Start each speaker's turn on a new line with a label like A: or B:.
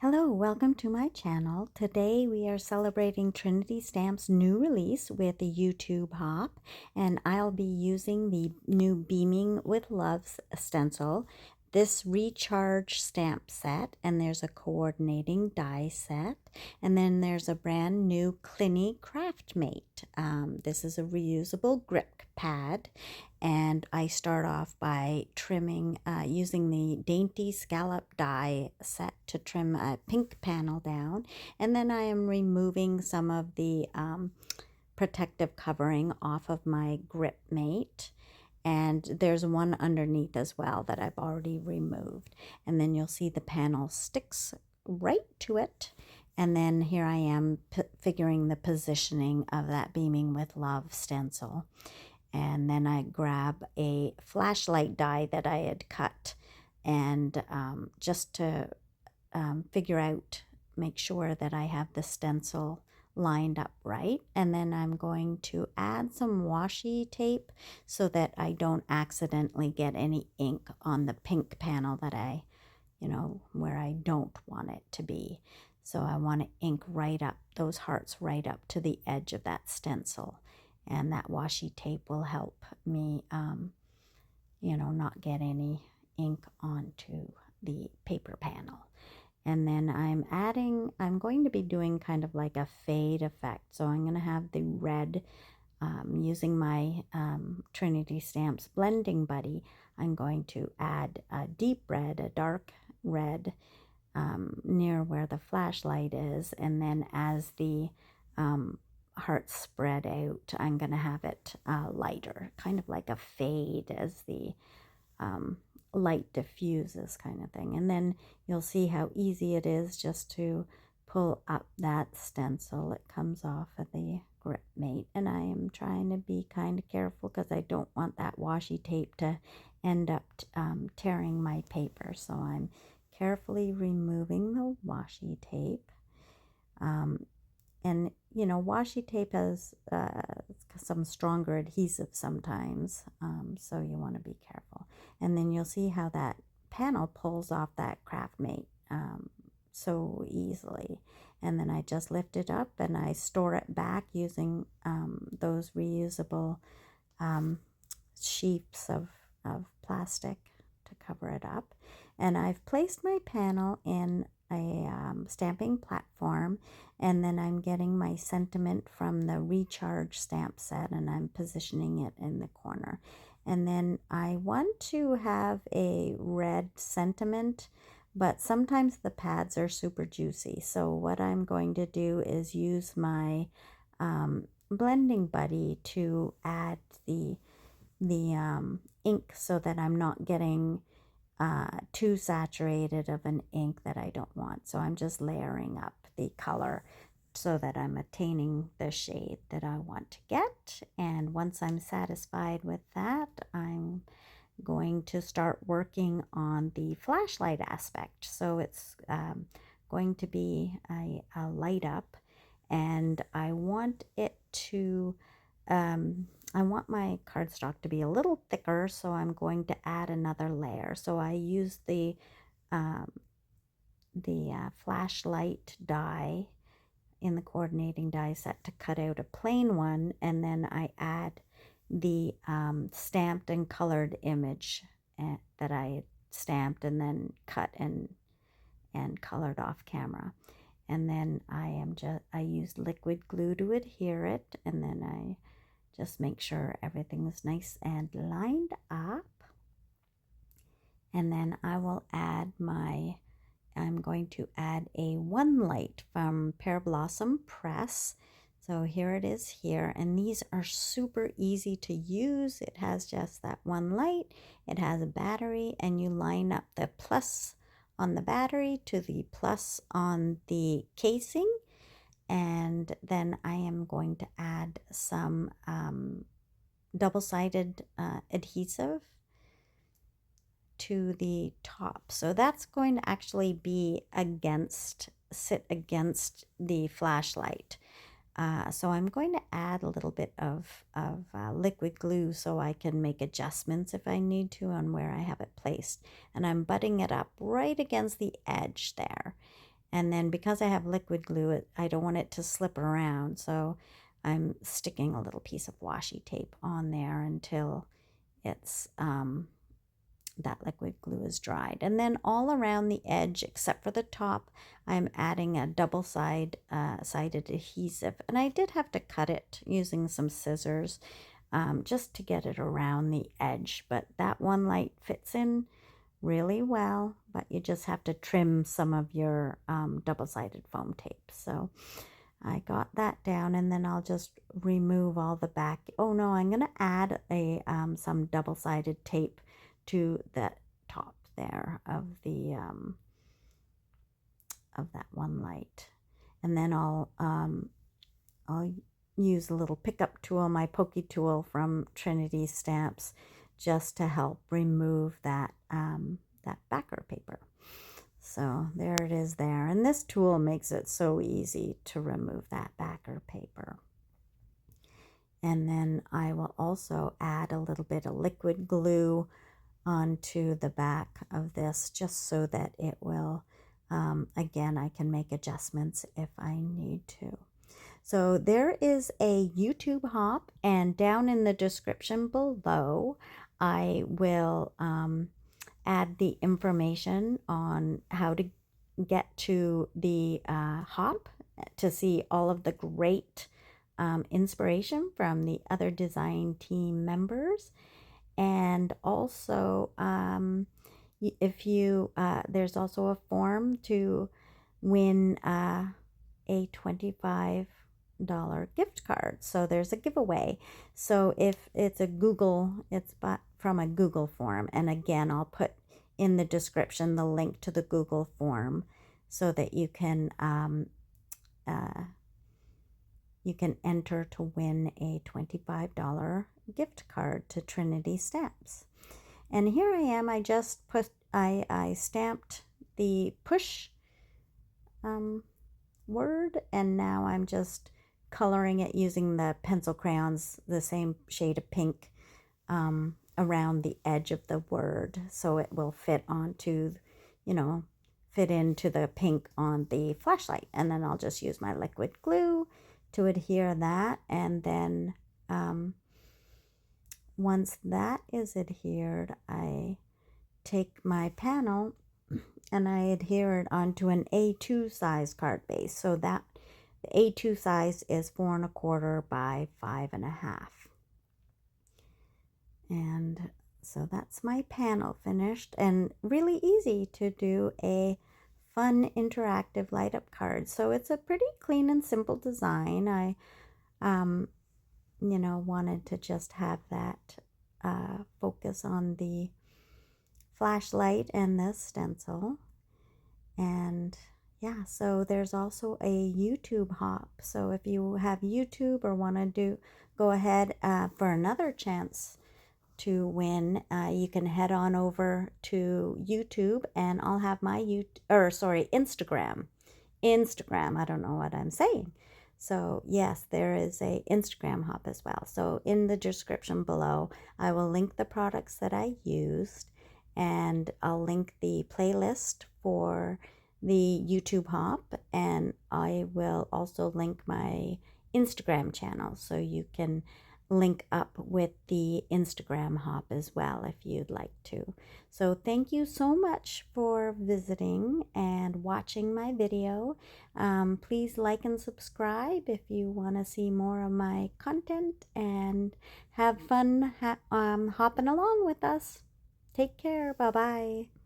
A: Hello, welcome to my channel. Today we are celebrating Trinity Stamps' new release with the YouTube Hop, and I'll be using the new Beaming with Love stencil, this recharge stamp set, and there's a coordinating die set, and then there's a brand new Clini Craft Mate. This is a reusable grip pad, and I start off by trimming using the dainty scallop die set to trim a pink panel down, and then I am removing some of the protective covering off of my grip mate, and there's one underneath as well that I've already removed, and then you'll see the panel sticks right to it. And then here I am figuring the positioning of that Beaming with Love stencil. And then I grab a flashlight die that I had cut, and just to figure out, make sure that I have the stencil lined up right. And then I'm going to add some washi tape so that I don't accidentally get any ink on the pink panel that where I don't want it to be. So I want to ink right up, those hearts right up to the edge of that stencil. And that washi tape will help me, not get any ink onto the paper panel. And then I'm going to be doing kind of like a fade effect. So I'm going to have the red, using my Trinity Stamps Blending Buddy, I'm going to add a deep red, a dark red, near where the flashlight is. And then as the hearts spread out, I'm going to have it lighter, kind of like a fade as the light diffuses kind of thing. And then you'll see how easy it is just to pull up that stencil. It comes off of the grip mate, and I am trying to be kind of careful because I don't want that washi tape to end up tearing my paper. So I'm carefully removing the washi tape. And washi tape has some stronger adhesive sometimes, so you want to be careful. And then you'll see how that panel pulls off that craft mate so easily. And then I just lift it up and I store it back using those reusable sheets of plastic to cover it up. And I've placed my panel in a stamping platform, and then I'm getting my sentiment from the recharge stamp set, and I'm positioning it in the corner. And then I want to have a red sentiment, but sometimes the pads are super juicy. So what I'm going to do is use my blending buddy to add the ink so that I'm not getting too saturated of an ink that I don't want. So I'm just layering up the color so that I'm attaining the shade that I want to get. And once I'm satisfied with that, I'm going to start working on the flashlight aspect. So it's going to be a light up, and I want it to I want my cardstock to be a little thicker, so I'm going to add another layer. So I use the flashlight die in the coordinating die set to cut out a plain one, and then I add the stamped and colored image that I stamped and then cut and colored off camera. And then I used liquid glue to adhere it, and then I just make sure everything is nice and lined up. And then I'm going to add a one light from Pear Blossom Press. So here it is here, and these are super easy to use. It has just that one light, it has a battery, and you line up the plus on the battery to the plus on the casing. And then I am going to add some double-sided adhesive to the top. So that's going to actually be sit against the flashlight. So I'm going to add a little bit of liquid glue so I can make adjustments if I need to on where I have it placed. And I'm butting it up right against the edge there. And then because I have liquid glue, I don't want it to slip around, so I'm sticking a little piece of washi tape on there until it's that liquid glue is dried. And then all around the edge, except for the top, I'm adding a double-sided adhesive. And I did have to cut it using some scissors just to get it around the edge. But that one light fits in really well, but you just have to trim some of your double-sided foam tape. So I got that down, and then I'll just remove all the back. Oh no, I'm going to add some double-sided tape to that top there of that one light. And then I'll use a little pickup tool, my pokey tool from Trinity Stamps, just to help remove that that backer paper. So there it is there. And this tool makes it so easy to remove that backer paper. And then I will also add a little bit of liquid glue onto the back of this, just so that it will, again, I can make adjustments if I need to. So there is a YouTube hop, and down in the description below, I will add the information on how to get to the hop to see all of the great inspiration from the other design team members. And also, if you there's also a form to win a $25 gift card. So there's a giveaway. So if it's it's from a Google form. And again, I'll put in the description the link to the Google form so that you can enter to win a $25 gift card to Trinity Stamps. And here I am. I just I stamped the push word, and now I'm just coloring it using the pencil crayons, the same shade of pink, around the edge of the word, so it will fit onto, fit into the pink on the flashlight. And then I'll just use my liquid glue to adhere that, and then once that is adhered, I take my panel and I adhere it onto an A2 size card base. So that the A2 size is 4 1/4 by 5 1/2. And so that's my panel finished, and really easy to do a fun interactive light up card. So it's a pretty clean and simple design. I wanted to just have that focus on the flashlight and the stencil. And yeah, so there's also a YouTube hop. So if you have YouTube or want to go ahead for another chance to win, you can head on over to YouTube, and I'll have my Instagram. I don't know what I'm saying. So yes, there is a Instagram hop as well. So in the description below, I will link the products that I used, and I'll link the playlist for the YouTube hop, and I will also link my Instagram channel, so you can link up with the Instagram hop as well if you'd like to. So thank you so much for visiting and watching my video. Please like and subscribe if you want to see more of my content, and have fun hopping along with us. Take care. Bye-bye.